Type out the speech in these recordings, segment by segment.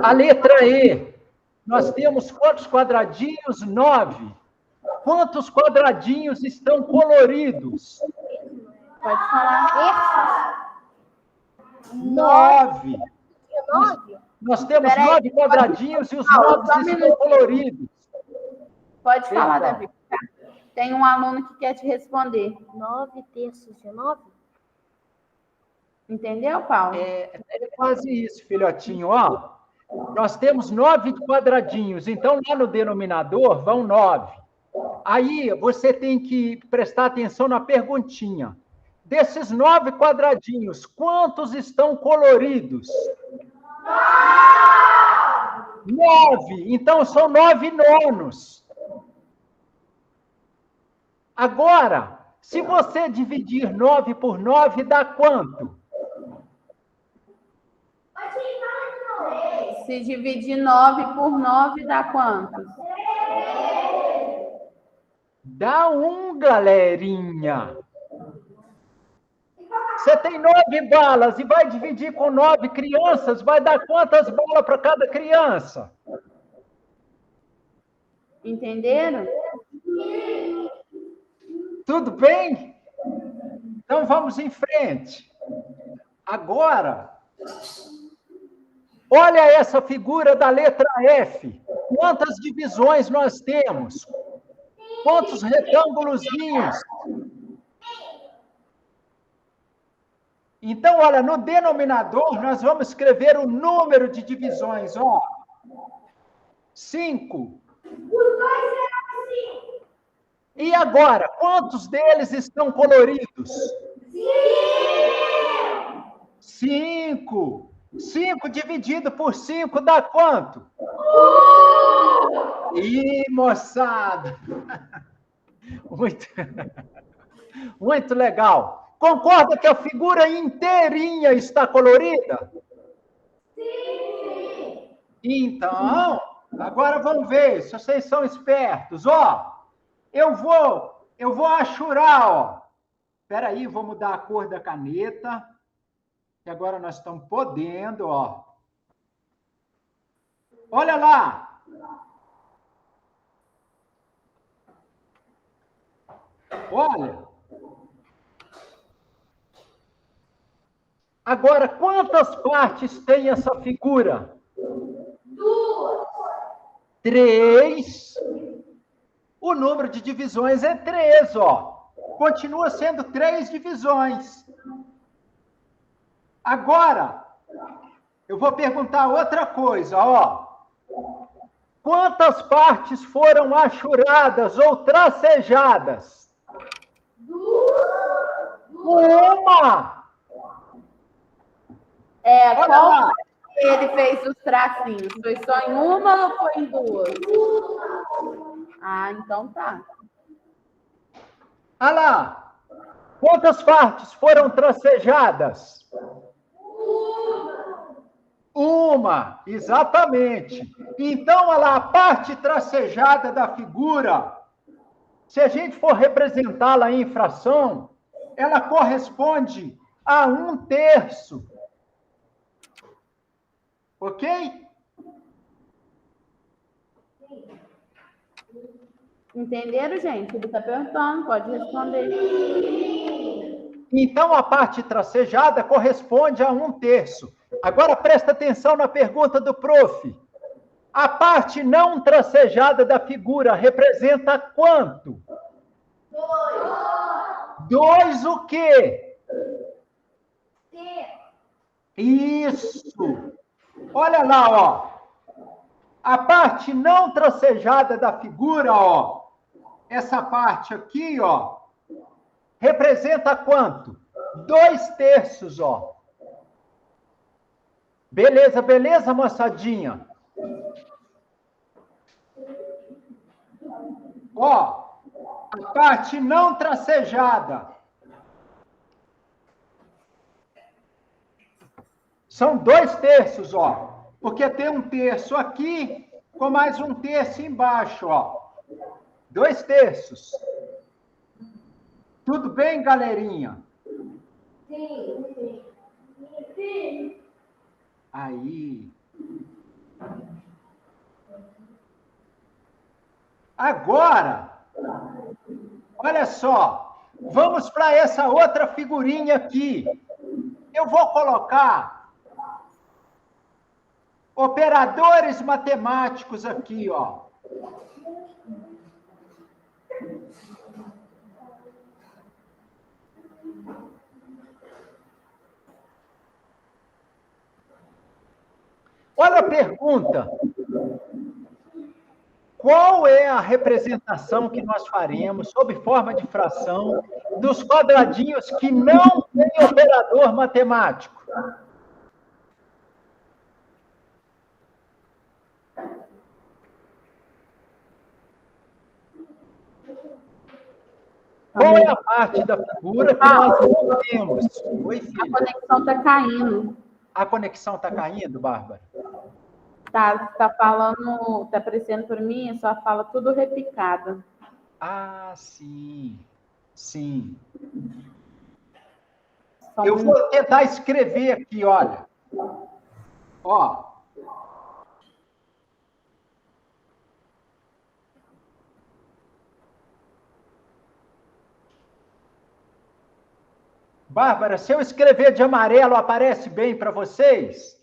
A letra E. Nós temos quantos quadradinhos? 9. Quantos quadradinhos estão coloridos? Pode falar. 9. Nós temos 9 quadradinhos e os 9 estão coloridos. Pode falar, Davi. Tem um aluno que quer te responder. 9 terços de 9? Entendeu, Paulo? É quase isso, filhotinho. Ó, nós temos 9 quadradinhos, então lá no denominador vão 9. Aí você tem que prestar atenção na perguntinha. Desses 9 quadradinhos, quantos estão coloridos? 9. Então são 9 nonos. Agora, se você dividir 9 por 9, dá quanto? Se dividir 9 por 9, dá quanto? Dá 1, galerinha. Você tem 9 balas e vai dividir com 9 crianças, vai dar quantas balas para cada criança? Entenderam? Tudo bem? Então vamos em frente. Agora, olha essa figura da letra F. Quantas divisões nós temos? Quantos retângulozinhos? Então, olha, no denominador, nós vamos escrever o número de divisões, ó. 5. E agora, quantos deles estão coloridos? 5. 5 dividido por 5 dá quanto? Ih, moçada! Muito legal. Concorda que a figura inteirinha está colorida? Sim. Então, agora vamos ver se vocês são espertos. Ó, eu vou achurar, ó. Espera aí, vou mudar a cor da caneta. Que agora nós estamos podendo, ó. Olha lá. Olha. Agora, quantas partes tem essa figura? 2. 3. O número de divisões é 3, ó. Continua sendo 3 divisões. Agora, eu vou perguntar outra coisa, ó. Quantas partes foram achuradas ou tracejadas? 1. Qual ele fez os tracinhos? Foi só em uma ou foi em 2? Ah, então tá. Olha lá. Quantas partes foram tracejadas? 1, exatamente. Então, olha lá, a parte tracejada da figura, se a gente for representá-la em fração, ela corresponde a 1/3. Ok? Entenderam, gente? Ele está perguntando, pode responder. Então, a parte tracejada corresponde a 1/3. Agora, presta atenção na pergunta do prof. A parte não tracejada da figura representa quanto? 2 o quê? Isso! Olha lá, ó. A parte não tracejada da figura, ó. Essa parte aqui, ó. Representa quanto? 2/3, ó. Beleza, beleza, moçadinha? Ó, a parte não tracejada são 2/3, ó. Porque tem 1/3 aqui, com mais 1/3 embaixo, ó. 2/3. Tudo bem, galerinha? Sim. Aí. Agora, olha só, vamos para essa outra figurinha aqui. Eu vou colocar operadores matemáticos aqui, ó. Olha a pergunta. Qual é a representação que nós faremos, sob forma de fração, dos quadradinhos que não têm operador matemático? Qual é a parte da figura que nós não temos? Oi, filho. A conexão está caindo. A conexão está caindo, Bárbara? Tá falando, tá aparecendo para mim, só fala tudo repicado. Ah, sim. Sim. Só Eu vou tentar escrever aqui, olha. Ó. Bárbara, se eu escrever de amarelo, aparece bem para vocês?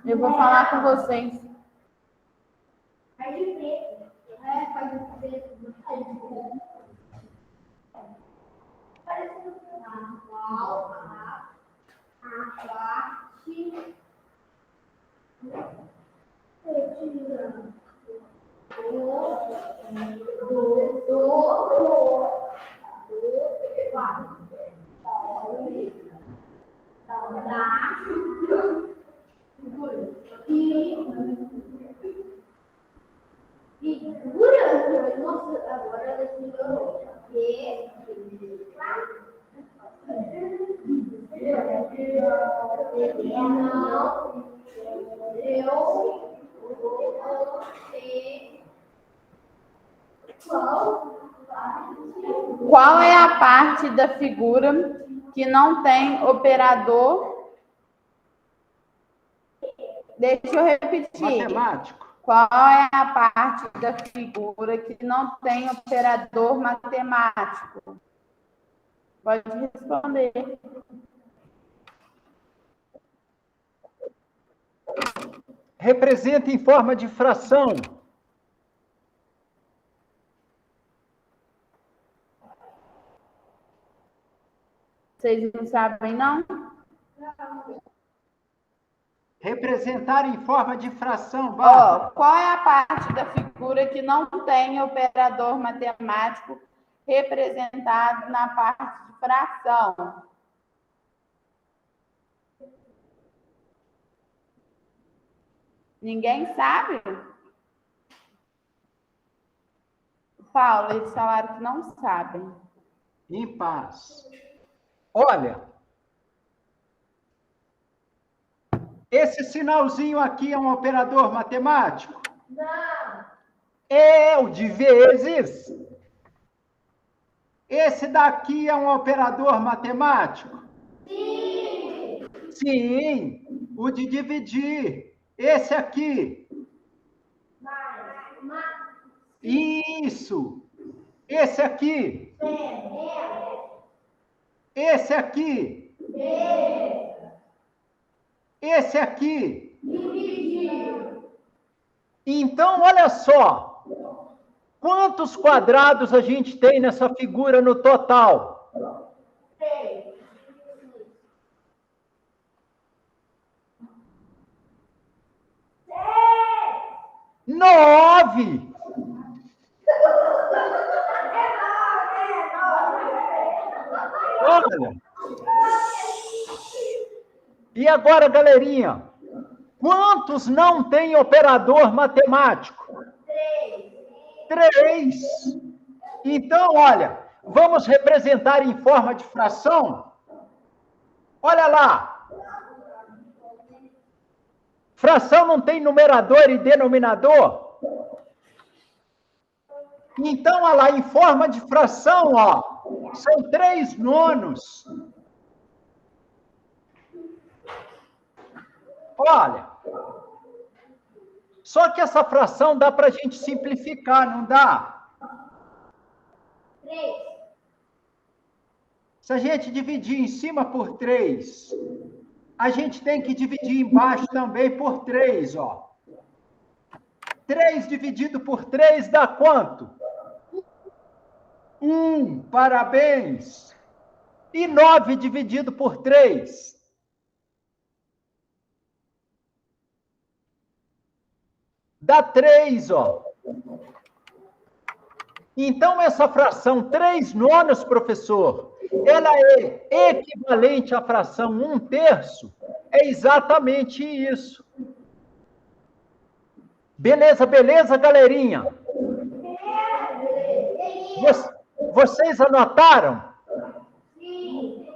Eu vou falar com vocês. Qual é a parte da figura que não tem operador? Deixa eu repetir. Matemático. Qual é a parte da figura que não tem operador matemático? Pode responder. Representa em forma de fração. Vocês não sabem, não? Representar em forma de fração, Bárbara. Ó, qual é a parte da figura que não tem operador matemático representado na parte de fração? Ninguém sabe? Paulo, eles falaram que não sabem. Em paz. Olha, esse sinalzinho aqui é um operador matemático? Não. É o de vezes. Esse daqui é um operador matemático? Sim. Sim, o de dividir. Esse aqui? Mais. Isso. Esse aqui? Esse aqui? Esse aqui? Então, olha só. Quantos quadrados a gente tem nessa figura no total? 9. Olha. E agora, galerinha, quantos não tem operador matemático? 3. Então, olha, vamos representar em forma de fração? Olha lá. Fração não tem numerador e denominador? Então, olha lá, em forma de fração, ó, são 3 nonos. Olha, só que essa fração dá para a gente simplificar, não dá? 3. Se a gente dividir em cima por 3, a gente tem que dividir embaixo também por 3, ó. 3 dividido por 3 dá quanto? 1, parabéns. E 9 dividido por 3? Dá 3, ó. Então, essa fração 3/9, professor, ela é equivalente à fração 1/3? É exatamente isso. Beleza, beleza, galerinha? Vocês anotaram? Sim.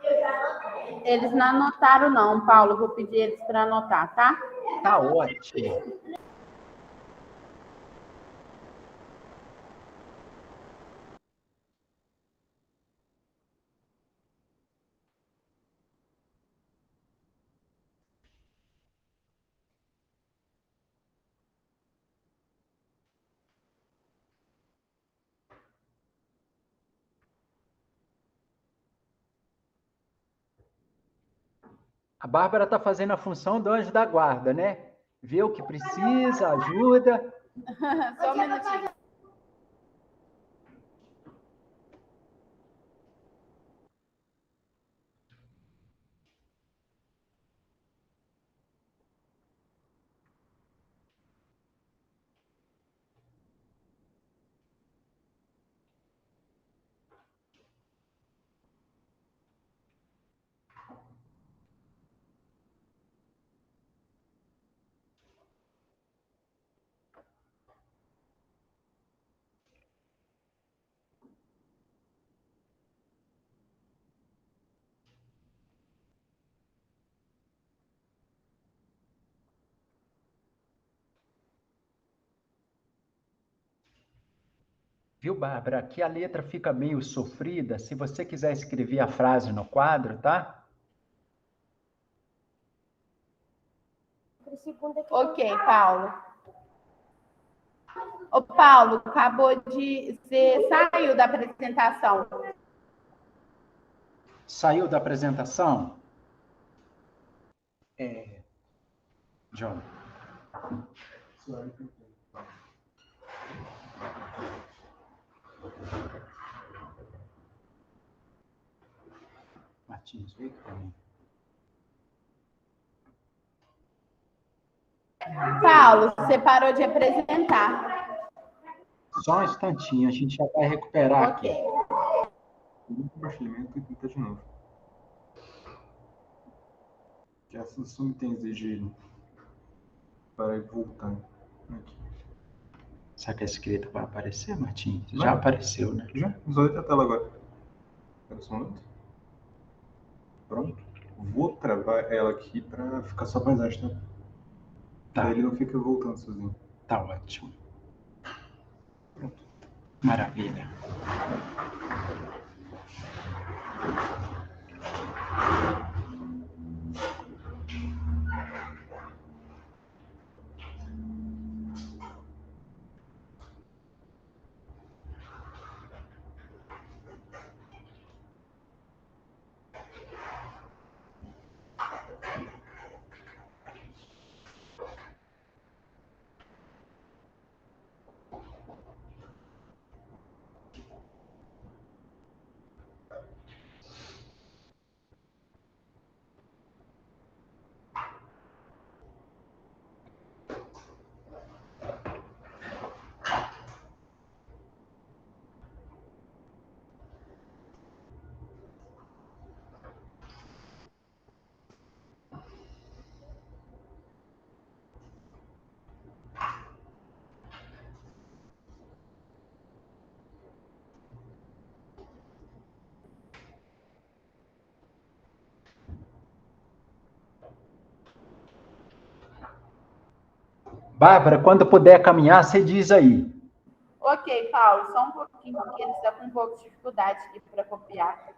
Eu já anotei. Eles não anotaram, não, Paulo. Vou pedir eles para anotar, tá? Tá ótimo. A Bárbara está fazendo a função do anjo da guarda, né? Vê o que precisa, ajuda. Só um minutinho. Viu, Bárbara? Aqui a letra fica meio sofrida. Se você quiser escrever a frase no quadro, tá? Ok, Paulo. Ô, Paulo, acabou de... Você saiu da apresentação. Saiu da apresentação? John. Martins, vem aqui para mim. Paulo, você parou de apresentar. Só um instantinho, a gente já vai recuperar Ok. aqui. Compartilhamento e tenta de novo. Que essa sessão tem exigido para ir voltando aqui. Será que a escrita vai aparecer, Martins? Vai. Já apareceu, né? Já? Visualiza a tela agora. Espera só um momento. Pronto. Vou travar ela aqui para ficar só a paisagem, tá? Tá. Daí ele não fica voltando sozinho. Tá ótimo. Maravilha. Bárbara, quando puder caminhar, você diz aí. Ok, Paulo, só um pouquinho, porque ele está com um pouco de dificuldade aqui para copiar.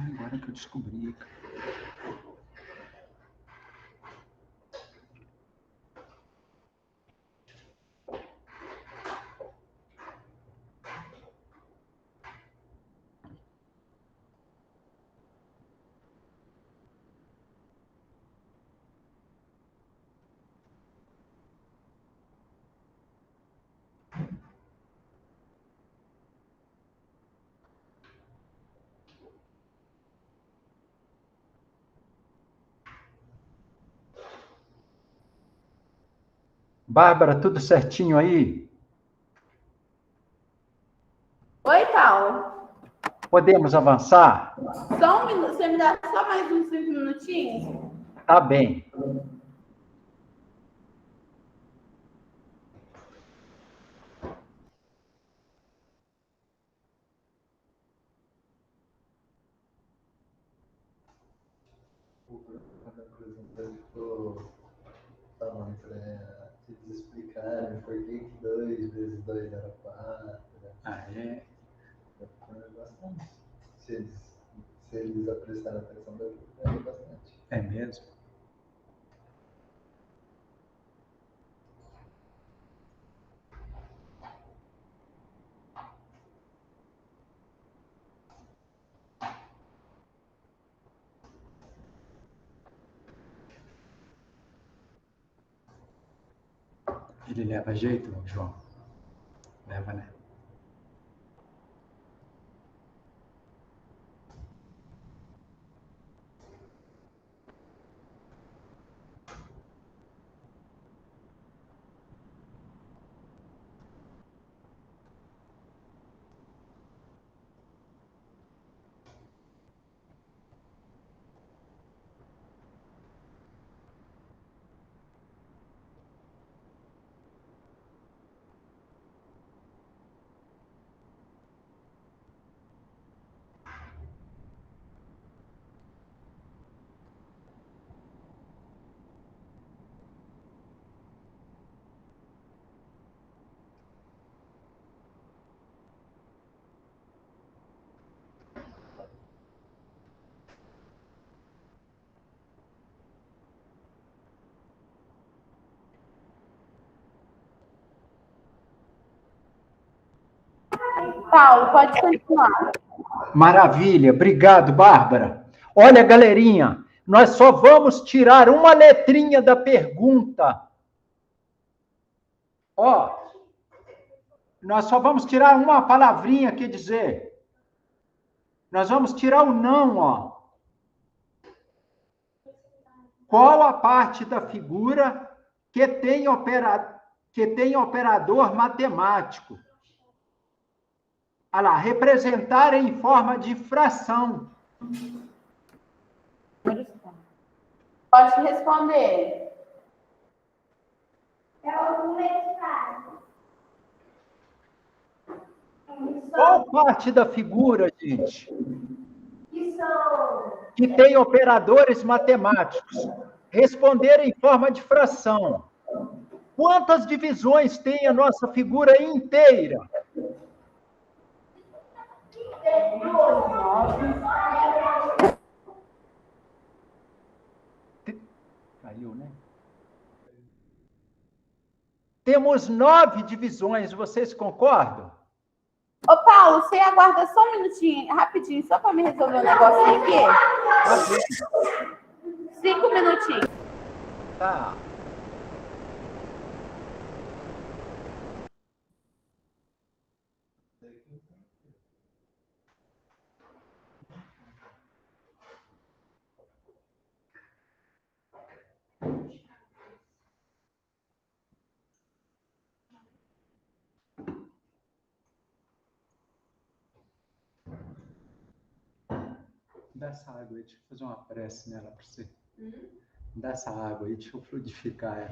Agora que eu descobri. Bárbara, tudo certinho aí? Oi, Paulo. Podemos avançar? Só um minuto, você me dá só mais uns 5 minutinhos? Tá bem. Quando apresentou, ele ficou falando para eles explicarem por que 2 vezes 2 era 4. Ah, é? Bastante. Se eles prestarem atenção, deve aprender bastante. É mesmo? Ele leva jeito, João? Leva, né? Paulo, pode continuar. Maravilha, obrigado, Bárbara. Olha, galerinha, nós só vamos tirar uma letrinha da pergunta. Ó, nós só vamos tirar uma palavrinha, quer dizer. Nós vamos tirar o não, ó. Qual a parte da figura que tem operador matemático? Olha lá, representar em forma de fração. Pode responder. É algum mestrado. Qual parte da figura, gente, Que são que tem operadores matemáticos? Responder em forma de fração. Quantas divisões tem a nossa figura inteira? 9. Caiu, né? Temos 9 divisões, vocês concordam? Ô, Paulo, você aguarda só um minutinho, rapidinho, só para me resolver um negocinho aqui? 5 minutinhos. Tá. Dá essa água aí, deixa eu fazer uma prece nela para você. Dá essa água aí, deixa eu fluidificar ela.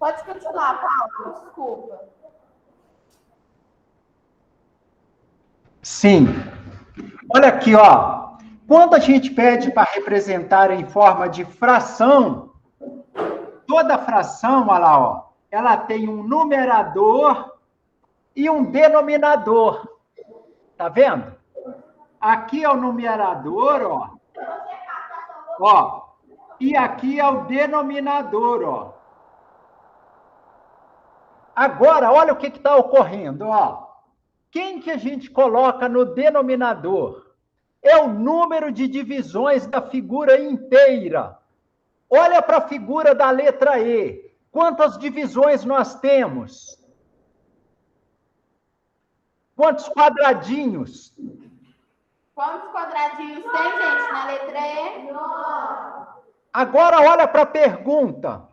Pode continuar, Paulo, desculpa. Sim. Olha aqui, ó. Quando a gente pede para representar em forma de fração, toda fração, olha lá, ó, ela tem um numerador e um denominador. Tá vendo? Aqui é o numerador, ó. Ó. E aqui é o denominador, ó. Agora, olha o que está ocorrendo, ó. Quem que a gente coloca no denominador? É o número de divisões da figura inteira. Olha para a figura da letra E. Quantas divisões nós temos? Quantos quadradinhos? Quantos quadradinhos tem, gente, na letra E? Agora olha para a pergunta.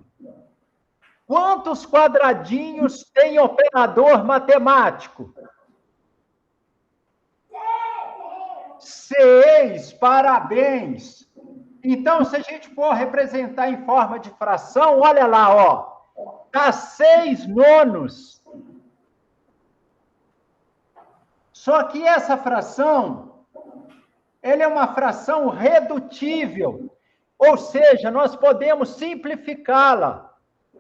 Quantos quadradinhos tem operador matemático? 6, parabéns. Então, se a gente for representar em forma de fração, olha lá, ó. Dá 6 nonos. Só que essa fração, ela é uma fração redutível. Ou seja, nós podemos simplificá-la.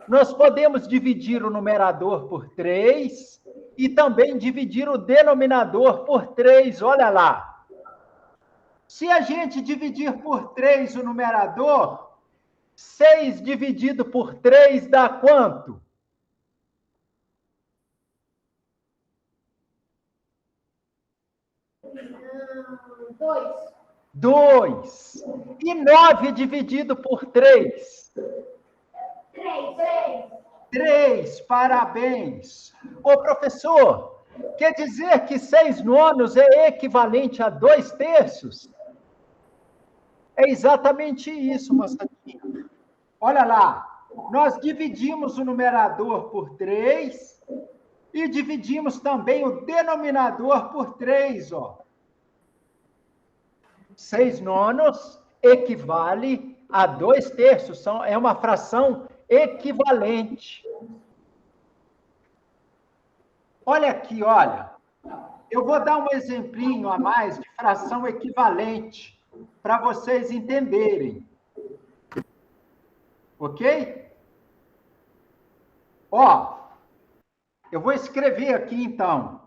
Nós podemos dividir o numerador por 3 e também dividir o denominador por 3. Olha lá. Se a gente dividir por 3 o numerador, 6 dividido por 3 dá quanto? 2. E 9 dividido por 3? 3, parabéns. Ô, professor, quer dizer que 6 nonos é equivalente a 2 terços? É exatamente isso, moçadinha. Olha lá, nós dividimos o numerador por 3 e dividimos também o denominador por 3, ó. 6 nonos equivale a 2 terços, é uma fração equivalente. Olha aqui, olha. Eu vou dar um exemplinho a mais de fração equivalente para vocês entenderem. Ok? Ó, eu vou escrever aqui, então.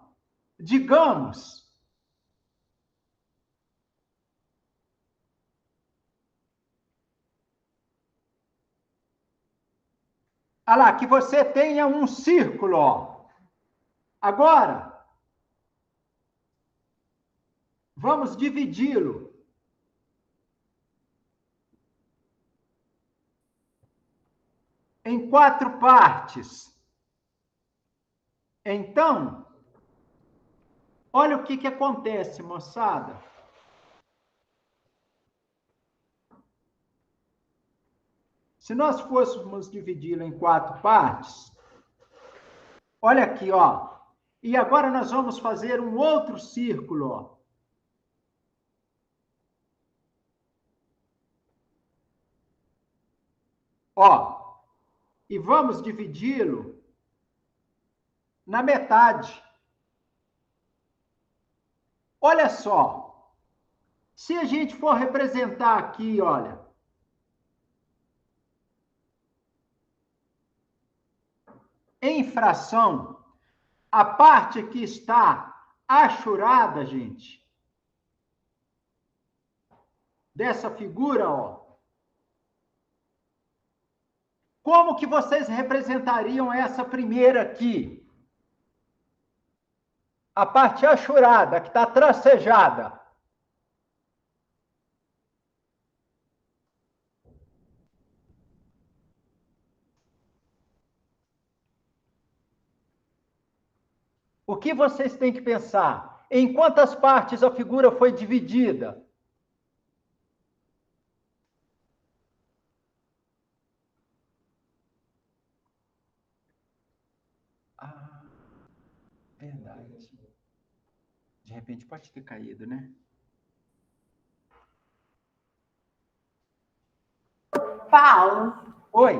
Digamos olha lá, que você tenha um círculo, ó. Agora, vamos dividi-lo em 4 partes. Então, olha o que acontece, moçada. Se nós fôssemos dividi-lo em 4 partes, olha aqui, ó. E agora nós vamos fazer um outro círculo, ó. Ó, e vamos dividi-lo na metade. Olha só, se a gente for representar aqui, olha, em fração, a parte que está achurada, gente, dessa figura, ó, como que vocês representariam essa primeira aqui? A parte achurada, que está tracejada. O que vocês têm que pensar? Em quantas partes a figura foi dividida? Ah, verdade. De repente pode ter caído, né? Paulo. Oi.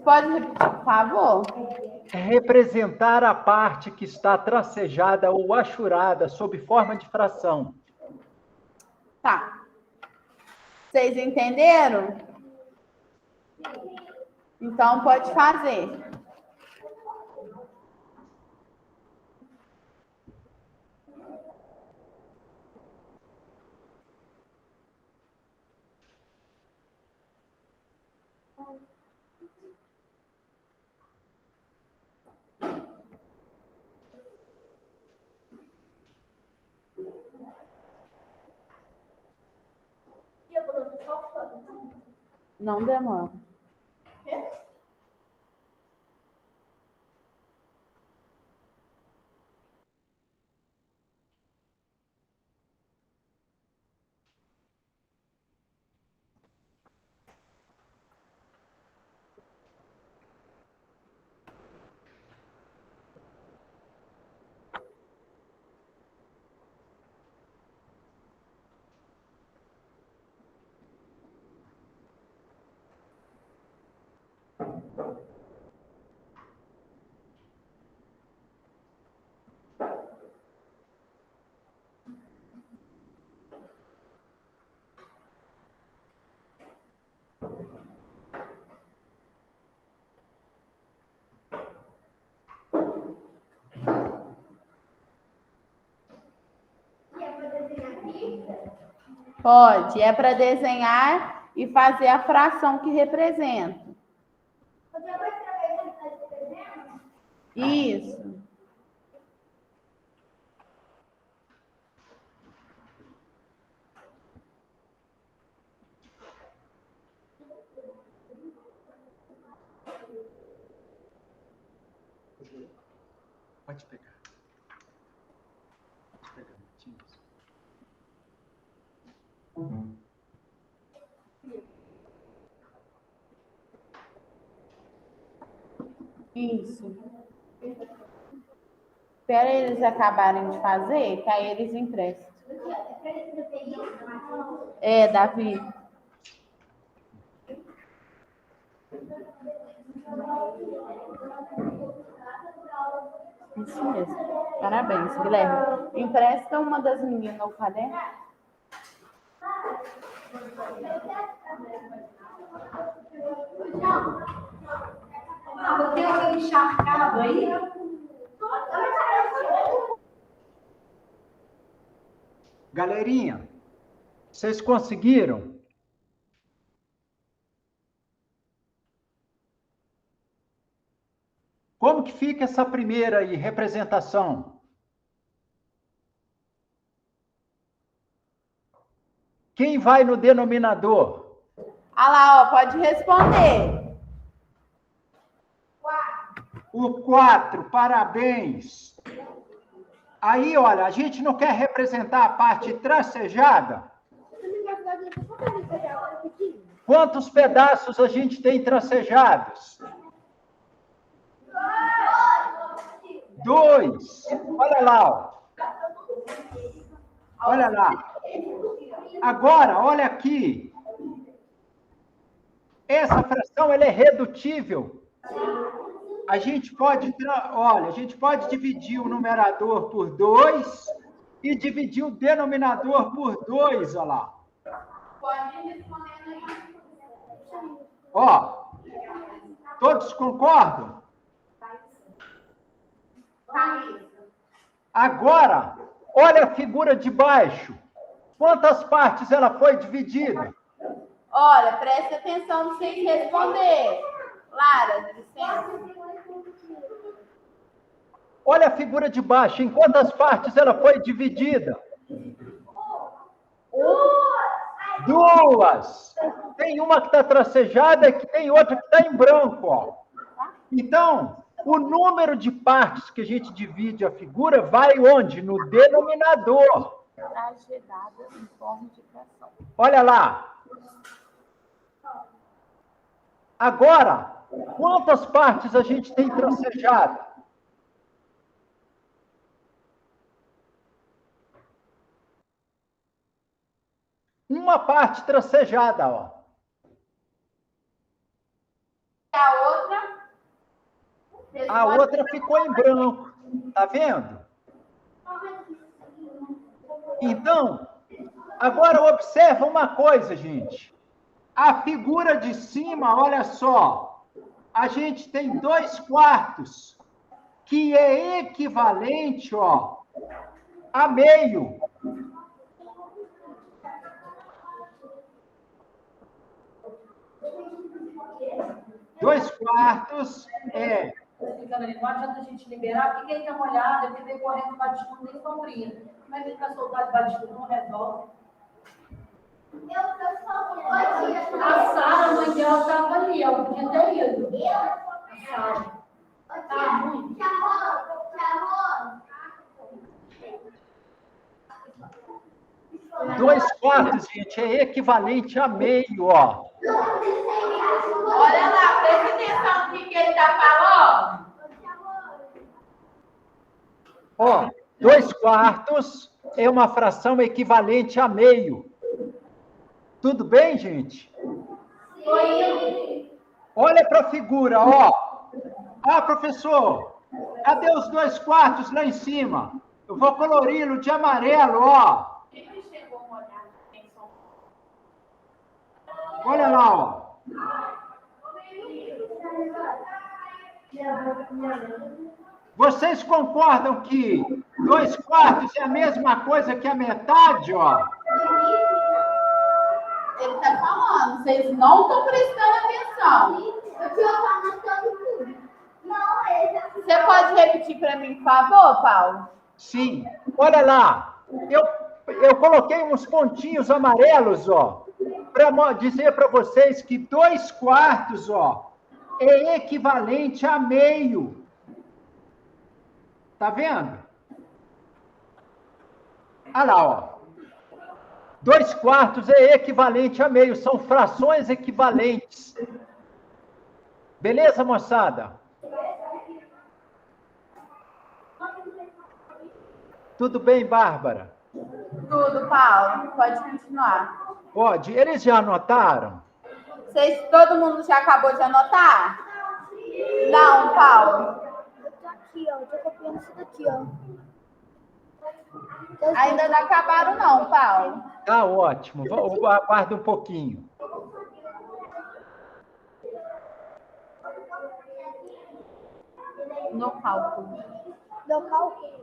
Pode repetir, por favor? Representar a parte que está tracejada ou achurada sob forma de fração. Tá. Vocês entenderam? Então, pode fazer. Não demora. Pode, é para desenhar e fazer a fração que representa. Isso. Pode pegar. Pode pegar, Martins. Isso. Espera eles acabarem de fazer, que aí eles emprestam. É, Davi. Isso mesmo. Parabéns, Guilherme. Empresta uma das meninas o caderno. Tem alguém encharcado aí? Galerinha, vocês conseguiram? Como que fica essa primeira aí, representação? Quem vai no denominador? Ah lá, ó, pode responder. O 4, parabéns. Aí, olha, a gente não quer representar a parte tracejada? Quantos pedaços a gente tem tracejados? 2. Olha lá, ó. Olha lá. Agora, olha aqui. Essa fração ela é redutível. A gente pode, olha, a gente pode dividir o numerador por 2 e dividir o denominador por 2, olha lá. Pode ir respondendo aí. Ó, todos concordam? Agora, olha a figura de baixo. Quantas partes ela foi dividida? Olha, preste atenção sem responder. Lara, licença. Olha a figura de baixo. Em quantas partes ela foi dividida? 2. Tem uma que está tracejada e tem outra que está em branco, ó. Então, o número de partes que a gente divide a figura vai onde? No denominador. Tragedada em forma de fração. Olha lá. Agora, quantas partes a gente tem tracejado? Uma parte tracejada, ó. A outra? A outra ficou em branco. Tá vendo? Então, agora observa uma coisa, gente. A figura de cima, olha só. A gente tem 2/4, que é equivalente, ó, a meio. Dois quartos é... Não adianta a gente liberar, porque quem está molhado, ele vem correndo debaixo de nem sombrinha. Como é que ele vai soltar debaixo de não resolve? A Sara, a mãe dela, estava ali, eu podia ter ido. A Sara. Tá ruim. Dois quartos, gente, é equivalente a meio, ó. Olha lá, presta atenção no que ele está falando. Ó, 2/4 é uma fração equivalente a meio. Tudo bem, gente? Olha para a figura, ó. Ah, professor, cadê os 2/4 lá em cima? Eu vou colori-lo de amarelo, ó. Olha lá, ó. Vocês concordam que 2/4 é a mesma coisa que a metade, ó? Ele está falando, vocês não estão prestando atenção. Você pode repetir para mim, por favor, Paulo? Sim. Olha lá. Eu coloquei uns pontinhos amarelos, ó, para dizer para vocês que 2/4, ó, é equivalente a meio. Tá vendo? Olha lá, ó. 2/4 é equivalente a meio, são frações equivalentes. Beleza, moçada? Tudo bem, Bárbara? Tudo, Paulo. Pode continuar. Pode. Eles já anotaram? Todo mundo já acabou de anotar? Não, Paulo. Aqui, ó. Tô copiando isso daqui, ó. Ainda não acabaram, não, Paulo. Tá ótimo. Aguarda um pouquinho. No cálculo. No cálculo.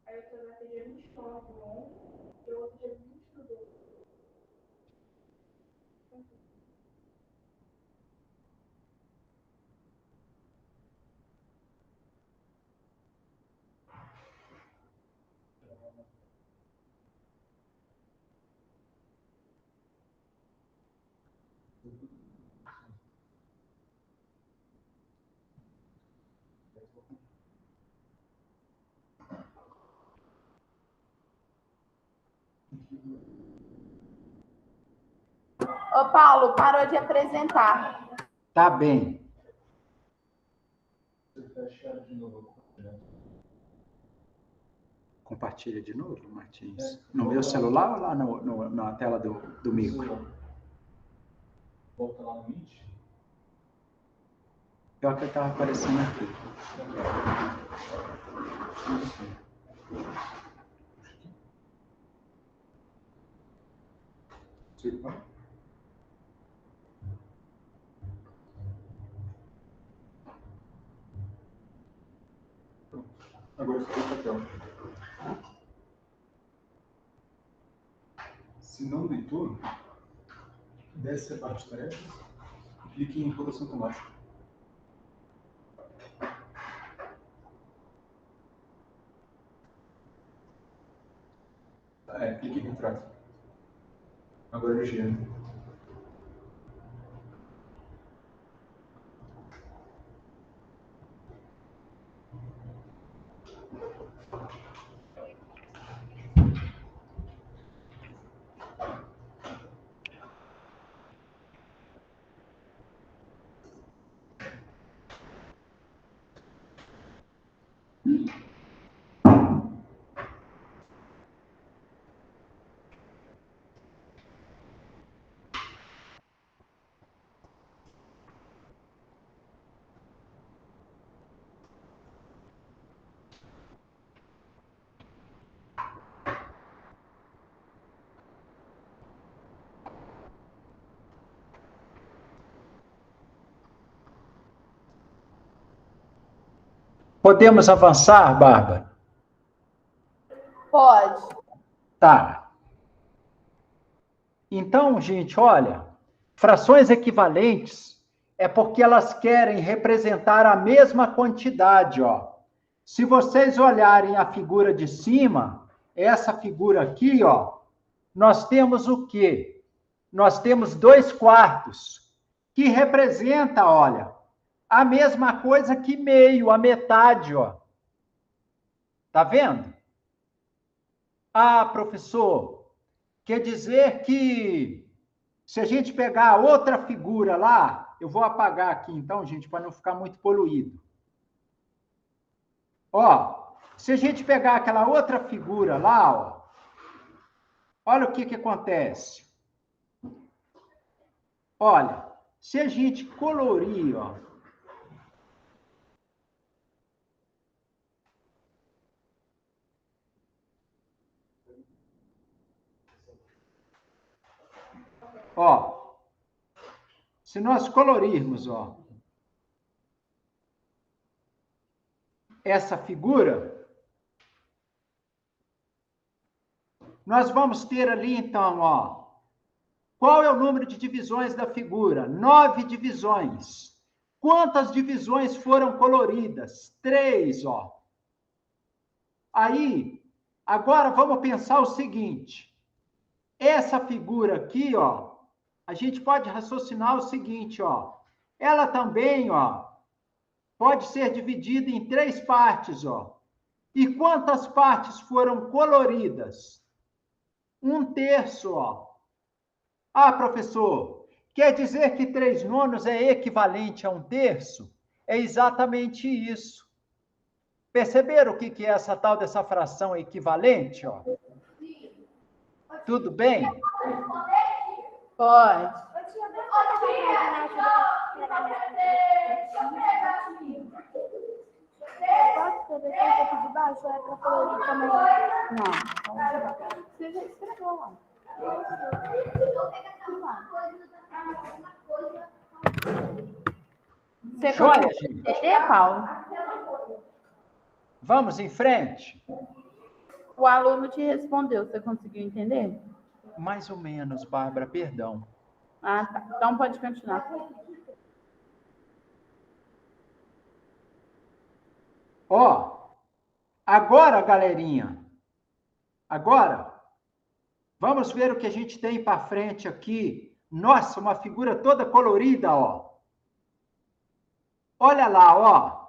Aí eu tô na dia 29 do 11, e eu outro dia 20 do 12. Ô, Paulo, parou de apresentar. Tá bem. Compartilha de novo, Martins? No meu celular ou lá na tela do micro? Volta lá no Meet. Pior que estava aparecendo aqui. Agora você tem o papel. Se não deitou, desce a parte de tarefas e clique em rotação automática. E aqui atrás. Agora ele gira. Podemos avançar, Bárbara? Pode. Tá. Então, gente, olha, frações equivalentes é porque elas querem representar a mesma quantidade, ó. Se vocês olharem a figura de cima, essa figura aqui, ó, nós temos o quê? Nós temos 2/4, que representa, olha, a mesma coisa que meio, a metade, ó. Tá vendo? Ah, professor, quer dizer que se a gente pegar outra figura lá, eu vou apagar aqui então, gente, para não ficar muito poluído. Ó, se a gente pegar aquela outra figura lá, ó, olha o que acontece. Olha, se a gente colorir, ó, se nós colorirmos, ó, essa figura, nós vamos ter ali, então, ó, qual é o número de divisões da figura? 9 divisões. Quantas divisões foram coloridas? 3, ó. Aí, agora vamos pensar o seguinte. Essa figura aqui, ó, a gente pode raciocinar o seguinte, ó. Ela também, ó, pode ser dividida em 3 partes, ó. E quantas partes foram coloridas? 1/3, ó. Ah, professor, quer dizer que 3/9 é equivalente a 1/3? É exatamente isso. Perceberam o que é essa tal dessa fração equivalente, ó? Tudo bem? Pode. Posso escrever aqui de baixo? É para colorir também? Não. Você já escreveu lá. Você Joia, consegue gente. entender, Paulo? Vamos em frente? O aluno te respondeu. Você conseguiu entender? Mais ou menos, Bárbara, perdão. Ah, tá. Então pode continuar. Ó, agora, galerinha, agora, vamos ver o que a gente tem para frente aqui. Nossa, uma figura toda colorida, ó. Olha lá, ó.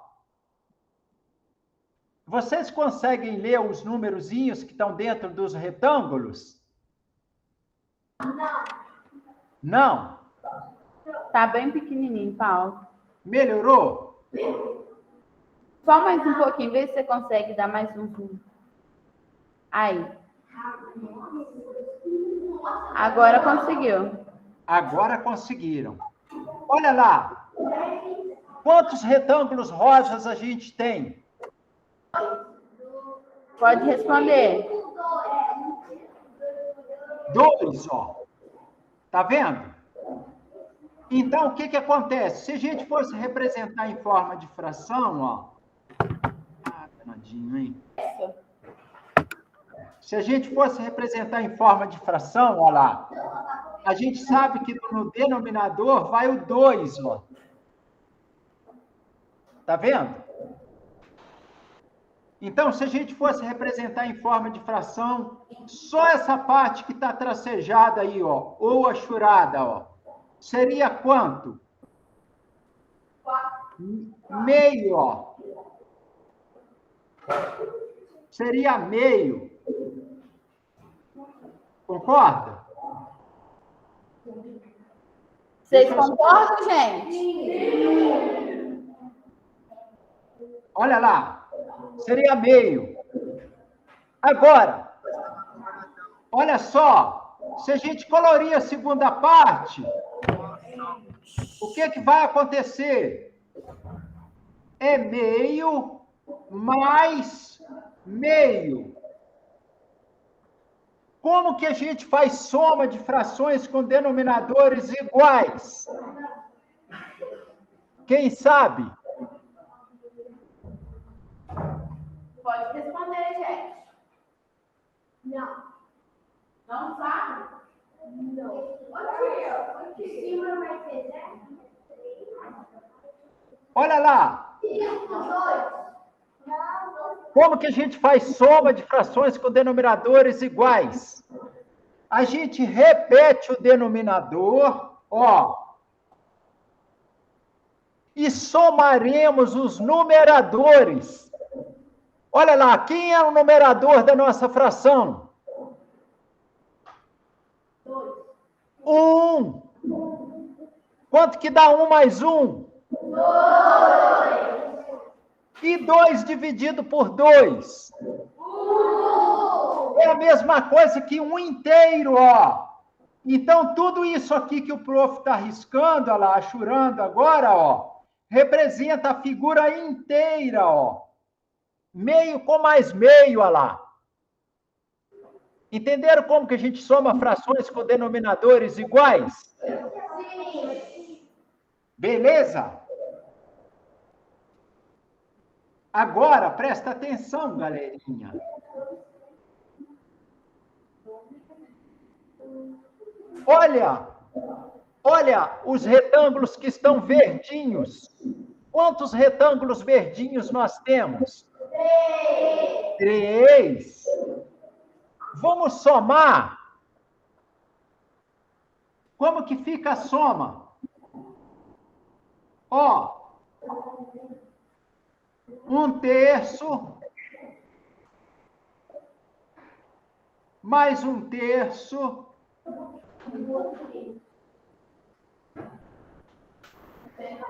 Vocês conseguem ler os numerozinhos que estão dentro dos retângulos? Não? Tá bem pequenininho, Paulo. Melhorou? Só mais um pouquinho. Vê se você consegue dar mais um zoom. Aí. Agora conseguiu. Agora conseguiram. Olha lá. Quantos retângulos rosas a gente tem? Pode responder. 2, ó. Tá vendo? Então, o que acontece? Se a gente fosse representar em forma de fração, ó. Ah, danadinho, hein? Se a gente fosse representar em forma de fração, ó lá, a gente sabe que no denominador vai o 2, ó. Tá vendo? Então, se a gente fosse representar em forma de fração, só essa parte que está tracejada aí, ó, ou achurada, ó, seria quanto? Meio, ó. Seria meio. Concorda? Vocês concordam, gente? Olha lá. Seria meio. Agora, olha só. Se a gente colorir a segunda parte, o que vai acontecer? É meio mais meio. Como que a gente faz soma de frações com denominadores iguais? Quem sabe? Pode responder, gente. Não. Não sabe? Não. Aqui, cima vai ter 10. Olha lá. 5, 2. Como que a gente faz soma de frações com denominadores iguais? A gente repete o denominador, ó, e somaremos os numeradores. Olha lá, quem é o numerador da nossa fração? 1. Quanto que dá 1 mais 1? 2. E 2 dividido por 2? É a mesma coisa que 1 inteiro, ó. Então, tudo isso aqui que o prof está riscando, ó lá, achurando agora, ó, representa a figura inteira, ó. Meio com mais meio, ó lá. Entenderam como que a gente soma frações com denominadores iguais? Beleza? Agora, presta atenção, galerinha. Olha os retângulos que estão verdinhos. Quantos retângulos verdinhos nós temos? 3. Vamos somar. Como que fica a soma? Ó, 1/3 mais 1/3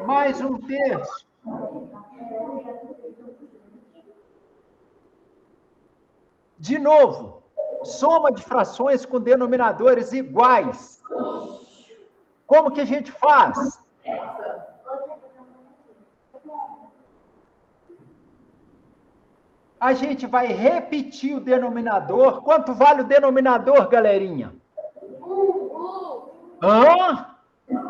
mais 1/3. De novo, soma de frações com denominadores iguais. Como que a gente faz? A gente vai repetir o denominador. Quanto vale o denominador, galerinha? 1. Hã? 2.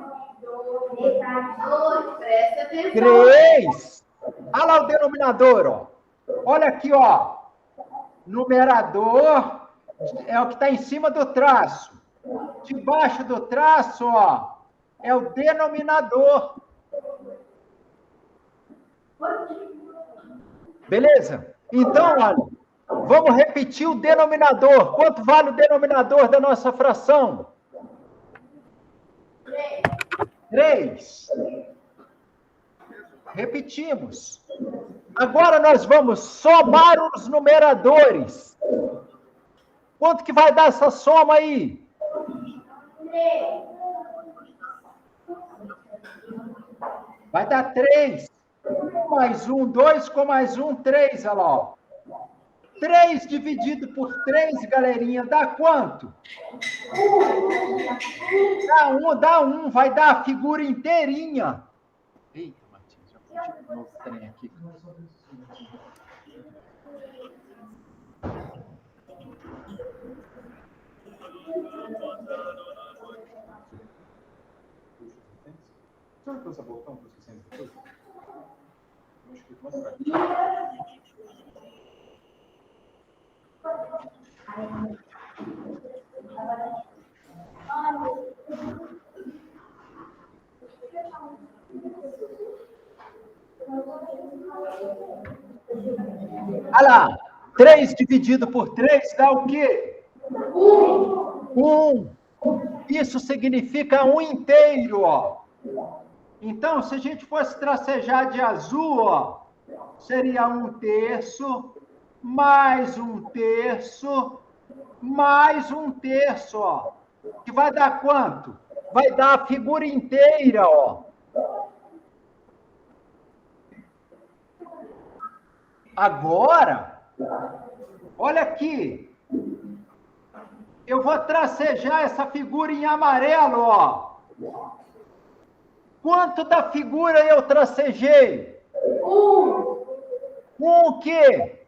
Presta atenção. 3. Olha lá o denominador, ó. Olha aqui, ó. Numerador é o que está em cima do traço. Debaixo do traço, ó, é o denominador. Beleza? Então, olha, vamos repetir o denominador. Quanto vale o denominador da nossa fração? 3. Repetimos. Agora nós vamos somar os numeradores. Quanto que vai dar essa soma aí? 3. Vai dar 3. 1 mais 1, 2, com mais 1, 3, olha lá. Ó. 3 dividido por 3, galerinha, dá quanto? Dá 1, vai dar a figura inteirinha. Eita, Martins, já puxei um novo trem aqui. Você vai passar botão para os 62? Acho que mais tarde. Olha lá, 3 dividido por 3 dá o quê? 1. Isso significa 1 inteiro, ó. Então, se a gente fosse tracejar de azul, ó, seria 1/3, mais 1/3, mais 1/3, ó. Que vai dar quanto? Vai dar a figura inteira, ó. Agora, olha aqui. Eu vou tracejar essa figura em amarelo, ó. Quanto da figura eu tracejei? 1. 1 o quê?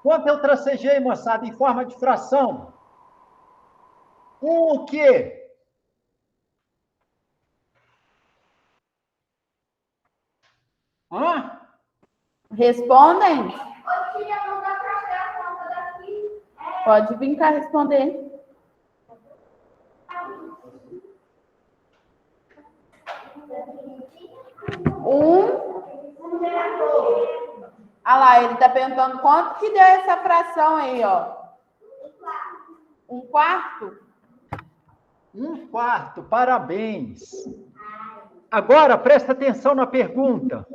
Quanto eu tracejei, moçada, em forma de fração? 1 o quê? Hã? Respondem? Pode vir cá responder. Ah lá, ele está perguntando quanto que deu essa fração aí, ó. 1/4? 1/4, parabéns. Agora, presta atenção na pergunta.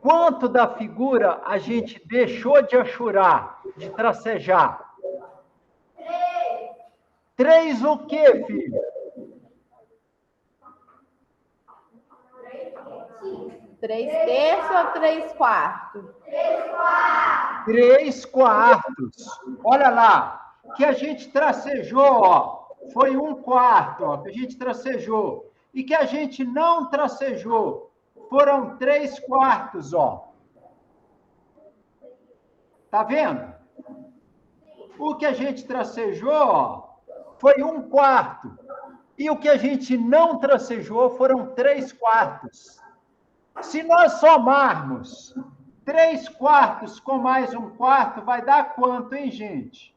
Quanto da figura a gente deixou de achurar, de tracejar? 3. 3 o quê, filho? 3/3 ou 3/4? 3/4. Olha lá, que a gente tracejou, ó, foi 1/4, ó, que a gente tracejou. E que a gente não tracejou, foram 3/4, ó. Tá vendo? O que a gente tracejou, ó, foi 1/4. E o que a gente não tracejou foram 3/4. Se nós somarmos 3/4 com mais 1/4, vai dar quanto, hein, gente?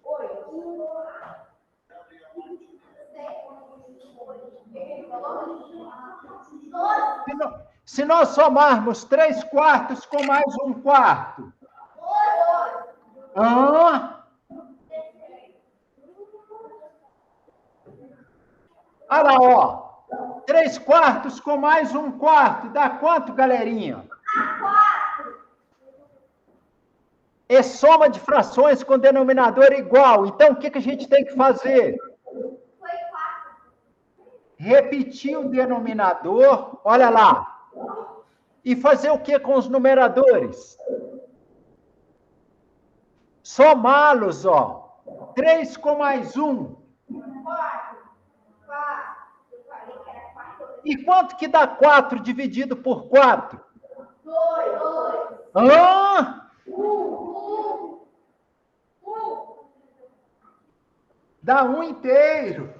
8. Se nós somarmos 3/4 com mais 1/4. Olha lá, ó. 3/4 com mais 1/4. Dá quanto, galerinha? 4. É soma de frações com denominador igual. Então, o que a gente tem que fazer? Foi 4. Repetir o denominador, olha lá. E fazer o que com os numeradores? Somá-los, ó. 3 com mais 1. 4. E quanto que dá 4 dividido por 4? 2. Hã? 1. Dá 1 inteiro.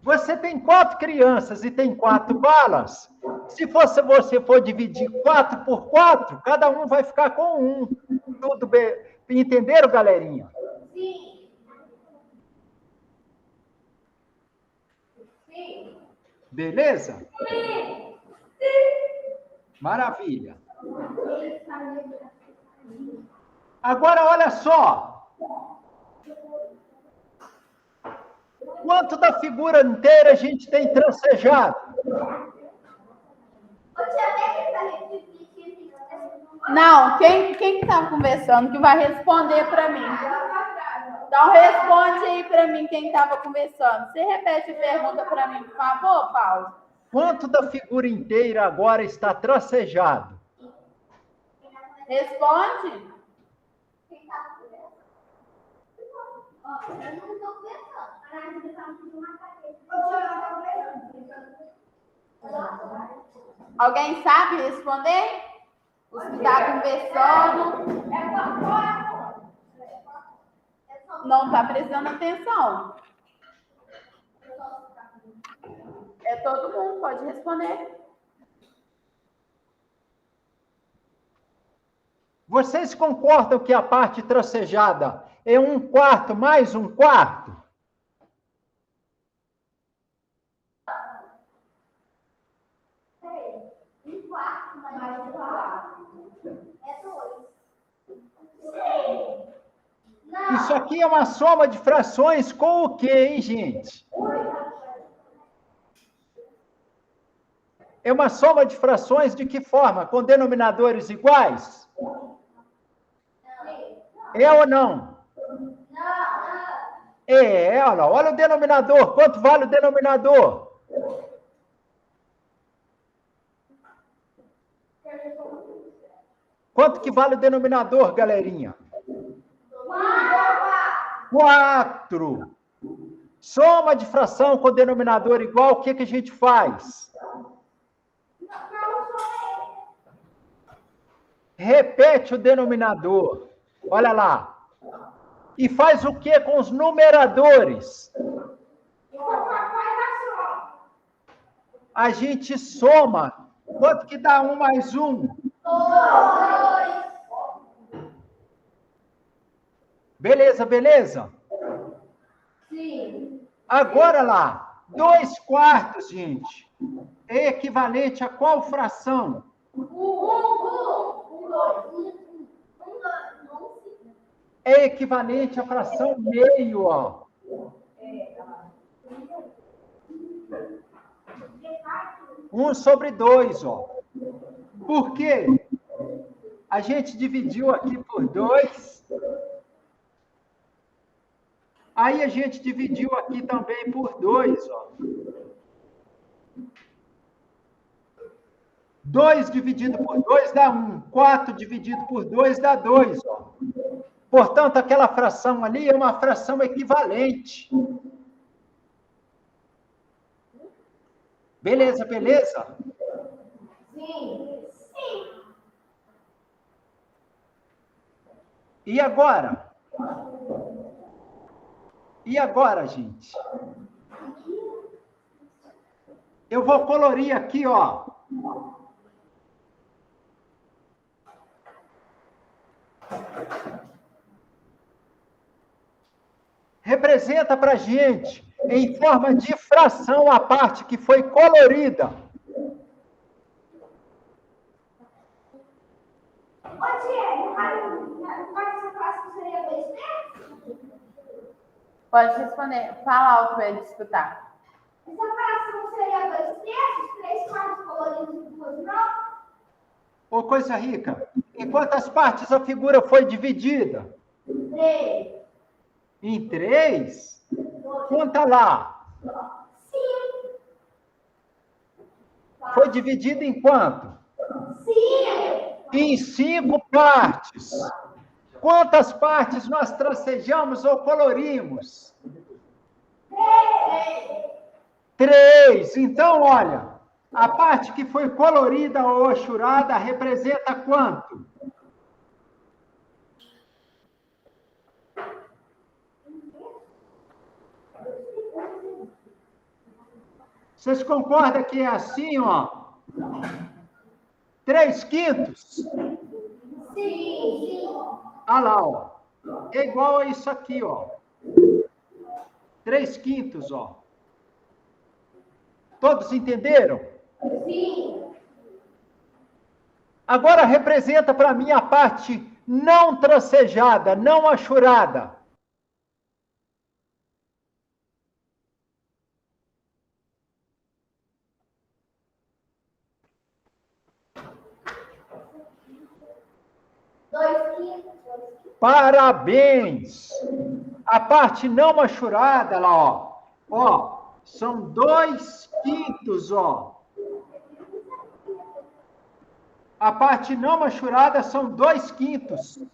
Você tem 4 crianças e tem 4 balas. Se você for dividir 4 por 4, cada um vai ficar com 1. Tudo bem? Entenderam, galerinha? Sim. Sim. Beleza? Sim. Maravilha. Agora, olha só. Quanto da figura inteira a gente tem tracejado? Não, quem está conversando que vai responder para mim? Então, responde aí para mim quem estava conversando. Você repete a pergunta para mim, por favor, Paulo? Quanto da figura inteira agora está tracejado? Responde. Alguém sabe responder? Os que estão conversando. Não está prestando atenção. É todo mundo, pode responder. Vocês concordam que a parte tracejada é 1/4 mais 1/4? Isso aqui é uma soma de frações com o quê, hein, gente? É uma soma de frações de que forma? Com denominadores iguais? É ou não? Olha o denominador. Quanto vale o denominador? Quanto que vale o denominador, galerinha? 4. Soma de fração com denominador igual, o que que a gente faz? Repete o denominador. Olha lá. E faz o que com os numeradores? A gente soma. Quanto que dá 1 mais 1? 2. Beleza, beleza? Sim. Agora lá. 2/4, gente. É equivalente a qual fração? 2. É equivalente à fração meio, ó. 1/2, ó. Por quê? A gente dividiu aqui por 2. Aí a gente dividiu aqui também por 2, ó. 2 dividido por 2 dá 1. 4 dividido por 2 dá 2, ó. Portanto, aquela fração ali é uma fração equivalente. Beleza, beleza? Sim. E agora? E agora, gente? Eu vou colorir aqui, ó. Representa para a gente, em forma de fração, a parte que foi colorida. Ô, Diego, essa classe seria 2 terços? Pode responder. Fala alto para ele escutar. Essa fração seria 2 terços, 3/4 coloridos e 2 brancos? Ô, coisa rica, em quantas partes a figura foi dividida? 3. Em 3? Conta lá. 5. Foi dividida em quanto? 5. Em 5 partes. Quantas partes nós tracejamos ou colorimos? 3. Então, olha, a parte que foi colorida ou oxurada representa quanto? Vocês concordam que é assim, ó? 3/5? Sim. Olha lá, ó. É igual a isso aqui, ó. 3/5, ó. Todos entenderam? Sim. Agora representa para mim a parte não tracejada, não achurada. Parabéns! A parte não achurada, lá, ó. Ó, são 2/5, ó. A parte não achurada são 2/5.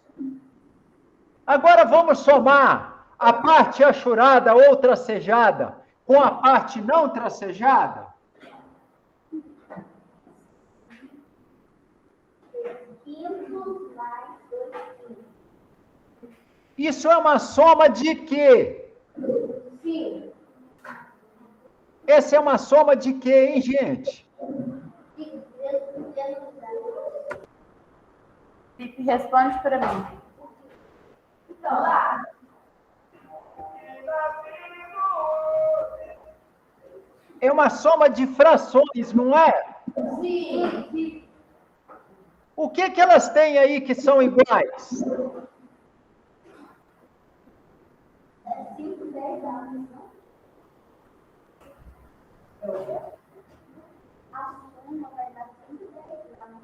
Agora vamos somar a parte achurada ou tracejada com a parte não tracejada? Isso é uma soma de quê? Sim. Essa é uma soma de quê, hein, gente? Responde para mim. Então, lá, É uma soma de frações, não é? Sim. O que elas têm aí que são iguais? 5, 10 anos, não? A soma vai dar 5, 10 anos.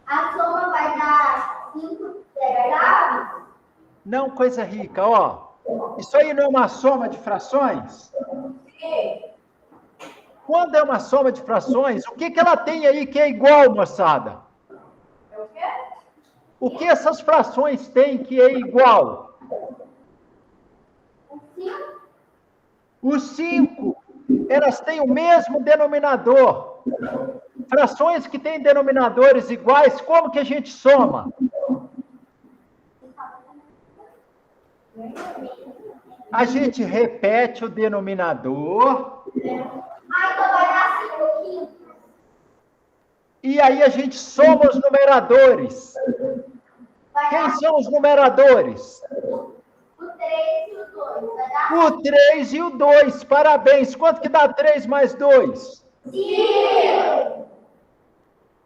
A soma vai dar 5, 10 anos? Não, coisa rica, ó. Isso aí não é uma soma de frações? Sim. Quando é uma soma de frações, o que ela tem aí que é igual, moçada? É o quê? O que essas frações têm que é igual? O 5? Os 5, elas têm o mesmo denominador. Frações que têm denominadores iguais, como que a gente soma? A gente repete o denominador. Ah, então vai dar 5 quintos. E aí a gente soma os numeradores. Quem são os numeradores? O 3 e o 2. Vai dar O 3 e o 2. Parabéns. Quanto que dá 3 mais 2? 5.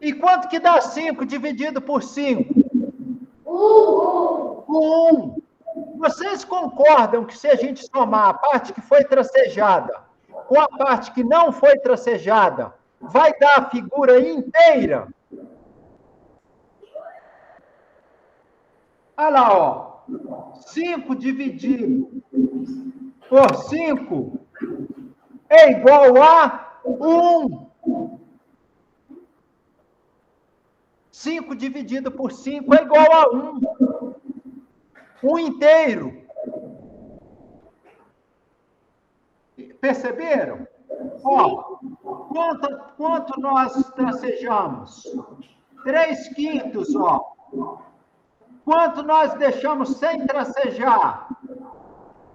E quanto que dá 5 dividido por 5? 1. 1. Vocês concordam que se a gente somar a parte que foi tracejada com a parte que não foi tracejada, vai dar a figura inteira? Olha lá, ó. 5 dividido por 5 é igual a 1. 5 dividido por 5 é igual a 1. 1 inteiro. Perceberam? Ó, quanto nós tracejamos? 3 quintos, ó. Quanto nós deixamos sem tracejar?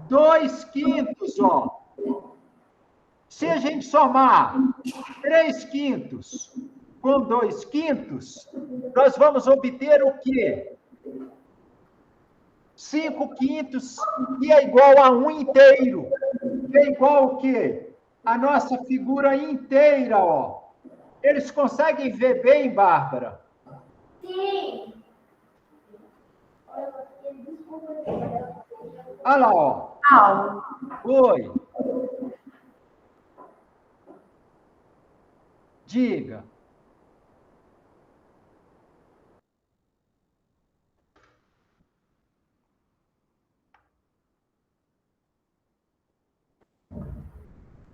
2 quintos, ó. Se a gente somar 3 quintos com 2 quintos, nós vamos obter o quê? 5 quintos, que é igual a 1 inteiro. Que é igual o quê? A nossa figura inteira, ó. Eles conseguem ver bem, Bárbara? Sim. Olha lá, ó. Paulo, Oi. Diga.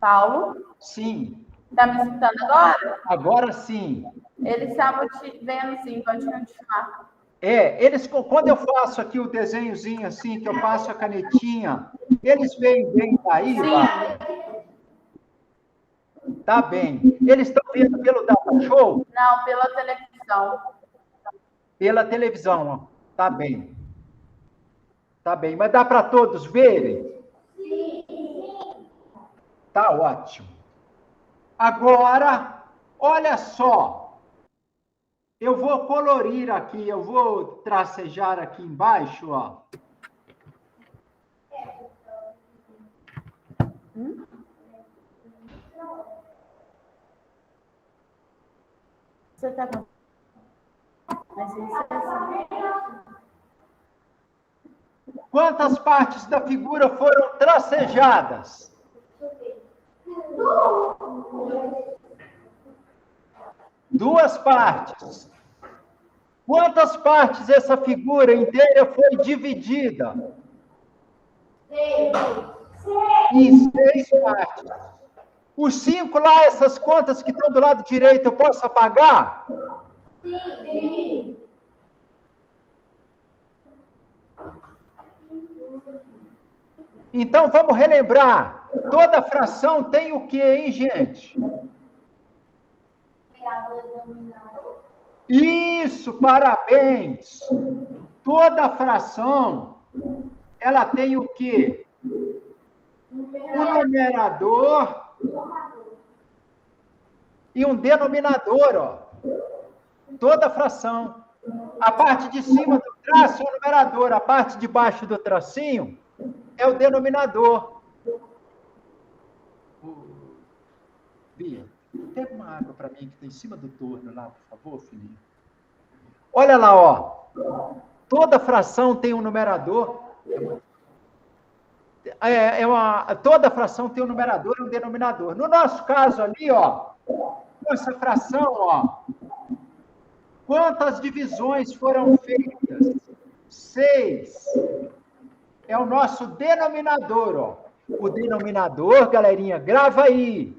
Paulo, Sim. tá me escutando agora? Agora sim. Eles estavam te vendo, sim, pode continuar. Quando eu faço aqui o desenhozinho assim, que eu passo a canetinha, eles veem bem daí, Bárbara? Tá bem. Eles estão vendo pelo Data Show? Não, pela televisão. Pela televisão, ó. Tá bem. Tá bem. Mas dá para todos verem? Tá ótimo. Agora, olha só. Eu vou colorir aqui, eu vou tracejar aqui embaixo, ó. Você tá com... Mas isso Quantas partes da figura foram tracejadas? 2 partes. Quantas partes essa figura inteira foi dividida? 6. Em 6 partes. Os 5 lá, essas contas que estão do lado direito, eu posso apagar? Sim. Então, vamos relembrar. Toda fração tem o quê, hein, gente? Isso, parabéns! Toda fração, ela tem o quê? Um numerador e um denominador, ó. Toda fração. A parte de cima do Traço é o numerador, a parte de baixo do tracinho é o denominador. Bia, pega uma água para mim que está em cima do torno lá, por favor, filhinho. Olha lá, ó. Toda fração tem um numerador. Toda fração tem um numerador e um denominador. No nosso caso ali, ó, essa fração, ó, quantas divisões foram feitas? 6. É o nosso denominador, ó. O denominador, galerinha, grava aí.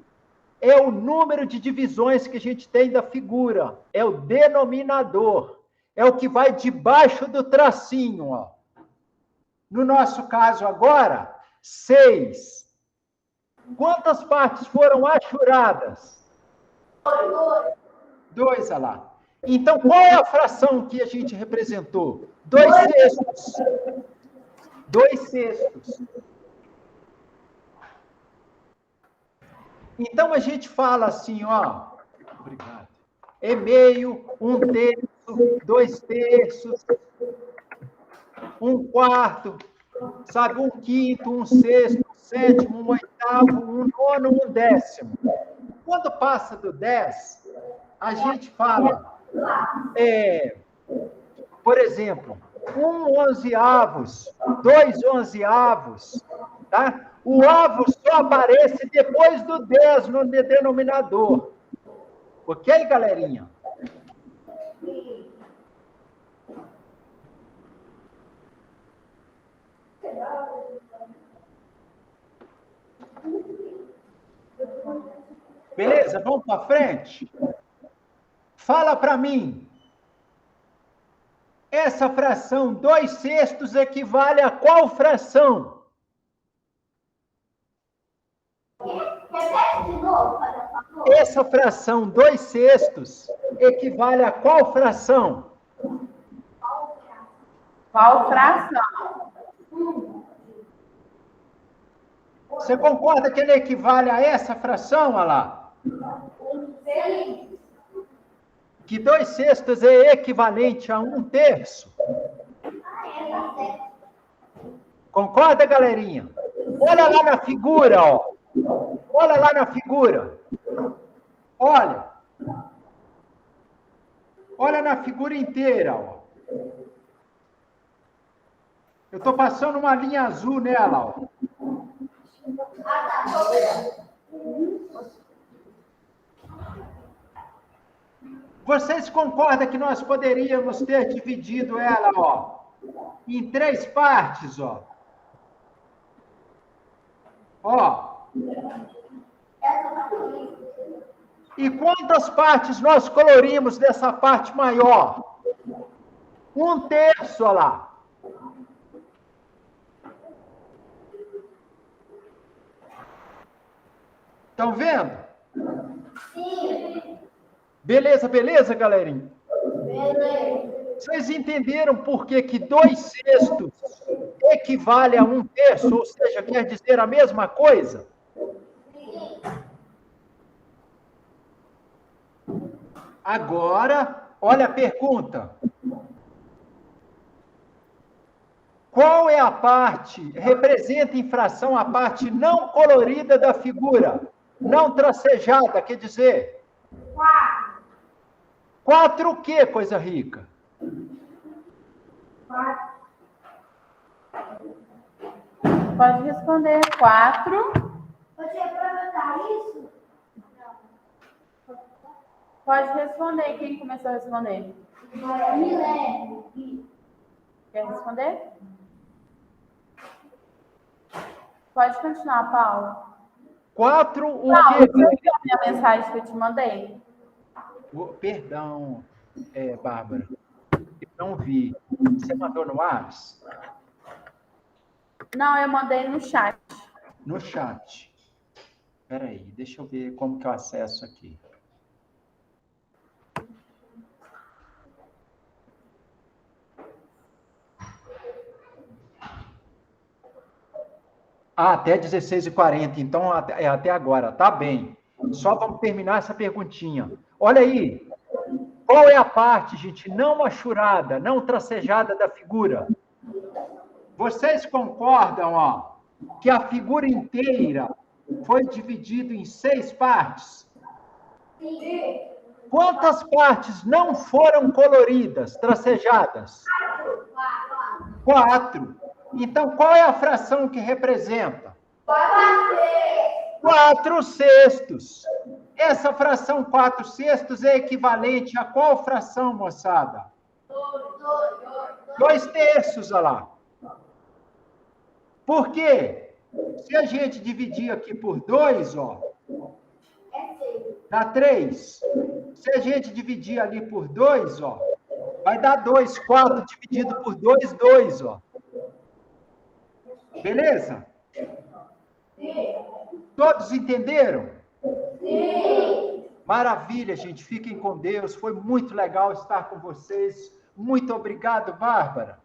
É o número de divisões que a gente tem da figura. É o denominador. É o que vai debaixo do tracinho, ó. No nosso caso agora, 6. Quantas partes foram achuradas? 2, olha lá. Então, qual é a fração que a gente representou? 2/6. 2/6. Então, a gente fala assim, ó. Obrigado. É meio, 1/3, 2/3, 1/4, sabe? 1/5, 1/6, 1/7, 1/8, 1/9, 1/10. Quando passa do 10, a gente fala, por exemplo, 1/11, 2/11, tá? O avo só aparece depois do 10 no denominador. Ok, galerinha? Beleza? Vamos para frente? Fala para mim. Essa fração 2/6 equivale a qual fração? Repete de novo, por favor. Essa fração 2/6 equivale a qual fração? Qual fração? Você concorda que ele equivale a essa fração, olha lá? Sim. Que 2/6 é equivalente a 1/3? Tá certo. Concorda, galerinha? Olha lá na figura, ó. Olha lá na figura. Olha. Olha na figura inteira, ó. Eu estou passando uma linha azul nela, ó. Vocês concordam que nós poderíamos ter dividido ela, ó, em 3 partes, ó? Ó. E quantas partes nós colorimos dessa parte maior? 1/3, ó lá. Estão vendo? Sim. Beleza, beleza, galerinha? Beleza. Vocês entenderam por que 2/6 equivale a 1/3, ou seja, quer dizer a mesma coisa? Agora, olha a pergunta. Qual é a parte, representa em fração a parte não colorida da figura? Não tracejada, quer dizer? 4. 4 o quê, coisa rica? 4. Pode responder. 4. Você aproveitar isso? Pode responder. Quem começou a responder? Milene. Quer responder? Pode continuar, Paulo. 4 o Paulo, quê? você viu a minha mensagem que eu te mandei? Perdão, Bárbara. Eu não vi. Você mandou no WhatsApp? Não, eu mandei no chat. No chat. Espera aí, deixa eu ver como que eu acesso aqui. Até 16h40, então é até agora, tá bem. Só vamos terminar essa perguntinha. Olha aí, Qual é a parte, gente, não machurada, não tracejada da figura? Vocês concordam, ó, que a figura inteira foi dividida em 6 partes? Sim. Quantas partes não foram coloridas, tracejadas? 4. Então, qual é a fração que representa? 4/6. Essa fração 4/6 é equivalente a qual fração, moçada? 2/3, olha lá. Por quê? Se a gente dividir aqui por 2, ó, dá 3. Se a gente dividir ali por 2, ó, vai dar 2. 4 dividido por 2, 2, ó. Beleza? Todos entenderam? Sim. Maravilha, gente. Fiquem com Deus. Foi muito legal estar com vocês. Muito obrigado, Bárbara.